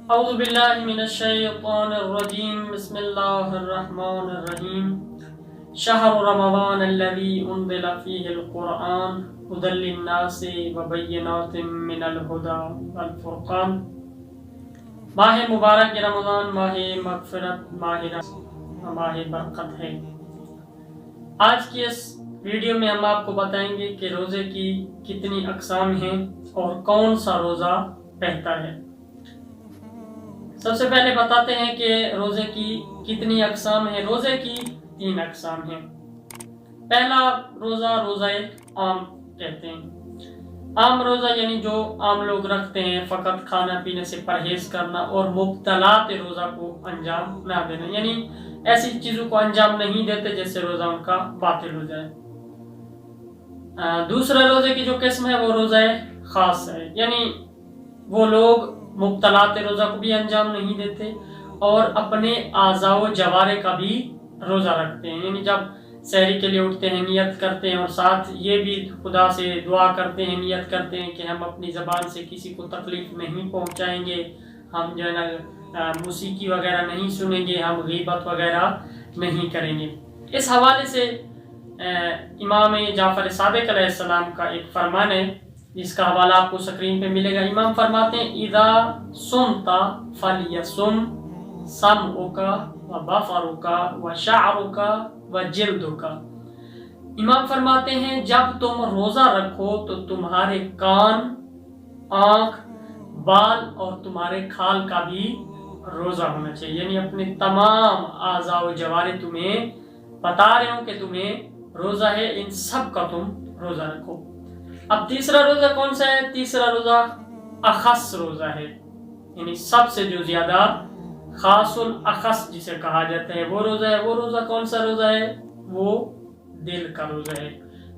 اعوذ باللہ من الشیطان الرجیم بسم اللہ الرحمن الرحیم شہر رمضان الذی انزل فیہ القرآن ھدی للناس وبینات من الہدی والفرقان۔ ماہ مبارک رمضان ماہ مغفرت، ماہ رحمت، ماہ برکت ہے۔ آج کی اس ویڈیو میں ہم آپ کو بتائیں گے کہ روزے کی کتنی اقسام ہیں اور کون سا روزہ بہتر ہے۔ سب سے پہلے بتاتے ہیں کہ روزے کی کتنی اقسام ہیں۔ روزے کی 3 اقسام ہیں۔ پہلا روزہ روزہ عام کہتے ہیں۔ عام روزہ یعنی جو عام لوگ رکھتے ہیں، فقط کھانا پینے سے پرہیز کرنا اور مبتلات روزہ کو انجام نہ دینا، یعنی ایسی چیزوں کو انجام نہیں دیتے جس سے روزہ ان کا باطل ہو جائے۔ دوسرے روزے کی جو قسم ہے وہ روزہ خاص ہے، یعنی وہ لوگ مبتلات روزہ کو بھی انجام نہیں دیتے اور اپنے اعضاء و جوارح کا بھی روزہ رکھتے ہیں، یعنی جب سحری کے لیے اٹھتے ہیں نیت کرتے ہیں اور ساتھ یہ بھی خدا سے دعا کرتے ہیں، نیت کرتے ہیں کہ ہم اپنی زبان سے کسی کو تکلیف نہیں پہنچائیں گے، ہم جو ہے نا موسیقی وغیرہ نہیں سنیں گے، ہم غیبت وغیرہ نہیں کریں گے۔ اس حوالے سے امام جعفر صادق علیہ السلام کا ایک فرمان ہے جس کا حوالہ آپ کو سکرین پہ ملے گا۔ امام فرماتے ہیں اذا صمت فلیصم سمعک وبصرک وشعرک وجلدک۔ امام فرماتے ہیں جب تم روزہ رکھو تو تمہارے کان، آنکھ، بال اور تمہارے کھال کا بھی روزہ ہونا چاہیے، یعنی اپنے تمام اعضاء و جوارح تمہیں بتا رہے ہوں کہ تمہیں روزہ ہے، ان سب کا تم روزہ رکھو۔ اب تیسرا روزہ کون سا ہے؟ تیسرا روزہ اخص روزہ ہے، یعنی سب سے جو زیادہ خاص الاخص جسے کہا جاتا ہے وہ روزہ ہے۔ وہ روزہ کون سا روزہ ہے؟ وہ دل کا روزہ ہے،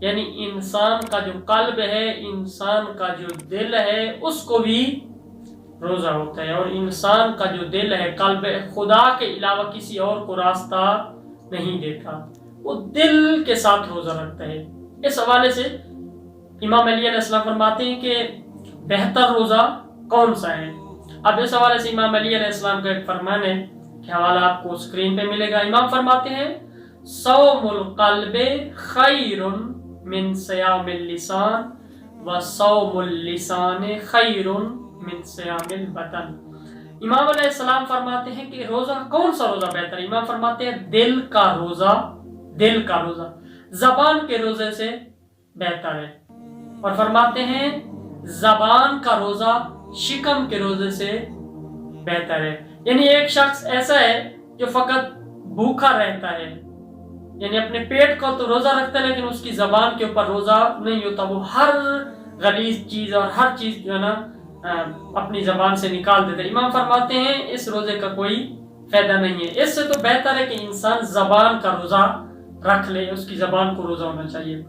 یعنی انسان کا جو قلب ہے، انسان کا جو دل ہے، اس کو بھی روزہ ہوتا ہے، اور انسان کا جو دل ہے، قلب ہے، خدا کے علاوہ کسی اور کو راستہ نہیں دیتا، وہ دل کے ساتھ روزہ رکھتا ہے۔ اس حوالے سے امام علی علیہ السلام فرماتے ہیں کہ بہتر روزہ کون سا ہے۔ اب اس حوالے سے امام علی علیہ السلام کا ایک فرمان ہے کہ حوالہ آپ کو سکرین پہ ملے گا۔ امام فرماتے ہیں صوم القلب خیر من صیام اللسان وصوم اللسان خیر من صیام البدن۔ امام علیہ السلام فرماتے ہیں کہ روزہ کون سا روزہ بہتر ہے؟ امام فرماتے ہیں دل کا روزہ زبان کے روزے سے بہتر ہے، اور فرماتے ہیں زبان کا روزہ شکم کے روزے سے بہتر ہے۔ یعنی ایک شخص ایسا ہے جو فقط بھوکا رہتا ہے، یعنی اپنے پیٹ کو تو روزہ رکھتا ہے لیکن اس کی زبان کے اوپر روزہ نہیں ہوتا، وہ ہر غلیظ چیز اور ہر چیز جو ہے نا اپنی زبان سے نکال دیتا ہے۔ امام فرماتے ہیں اس روزے کا کوئی فائدہ نہیں ہے، اس سے تو بہتر ہے کہ انسان زبان کا روزہ رکھ لے، اس کی زبان کو روزہ ہونا چاہیے۔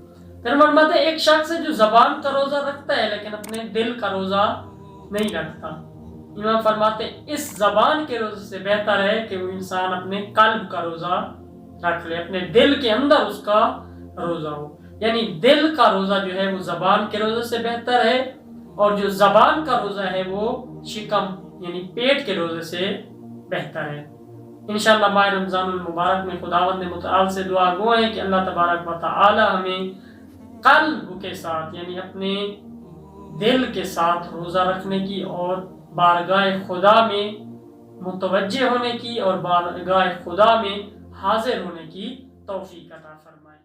پھر فرماتے ہیں ایک شخص ہے جو زبان کا روزہ رکھتا ہے لیکن اپنے دل کا روزہ نہیں رکھتا۔ امام فرماتے ہیں اس زبان کے روزے سے بہتر ہے کہ وہ انسان اپنے قلب کا روزہ رکھ لے، اپنے دل کے اندر اس کا روزہ ہو، یعنی دل کا روزہ جو ہے وہ زبان کے روزے سے بہتر ہے، اور جو زبان کا روزہ ہے وہ شکم یعنی پیٹ کے روزے سے بہتر ہے۔ انشاءاللہ ماہ رمضان المبارک میں خداوند متعال سے دعا گو ہے کہ اللہ تبارک و تعالی ہمیں قلب کے ساتھ یعنی اپنے دل کے ساتھ روزہ رکھنے کی اور بارگاہ خدا میں متوجہ ہونے کی اور بارگاہ خدا میں حاضر ہونے کی توفیق عطا فرمائے۔